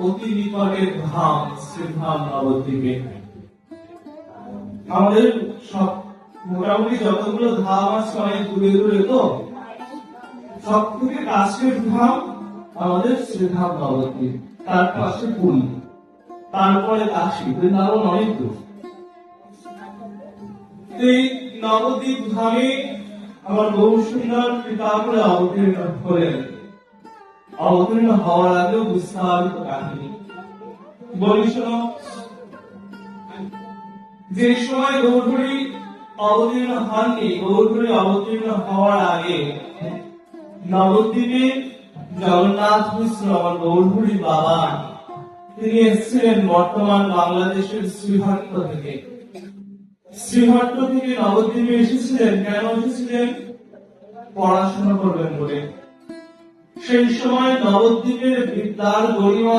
অতি নিকটের ধাম শ্রীধাম নবদ্বীপে। আমাদের সব মোটামুটি যতগুলো ধাম আছে অনেক দূরে দূরে, তো সব থেকে কাছের ধাম আমাদের শ্রীধাম নবদ্বীপ, তার পাশে পুরী, তারপরে কাশী, বৃন্দাবন অনেক দূর। এই নবদ্বীপ ধামে আমার বহু সুন্দর পিতা করে অবতীর্ণ হলেন। অবতীর্ণ হওয়ার আগেও বিস্তারিত কাহিনী বলি শোনো। যে সময় গৌরহরি অবতীর্ণ হননি, গৌরহরি অবতীর্ণ হওয়ার আগে নবদ্বীপে জগন্নাথ মিশ্র আমার গৌরহরি বাবা, তিনি এসেছিলেন বর্তমান বাংলাদেশের শ্রীহট্ট থেকে। শ্রীহট্ট থেকে নবদ্বীপে এসেছিলেন। কেন এসেছিলেন? পড়াশোনা করবেন বলে। সেই সময় নবদ্বীপের বিদ্যার গরিমা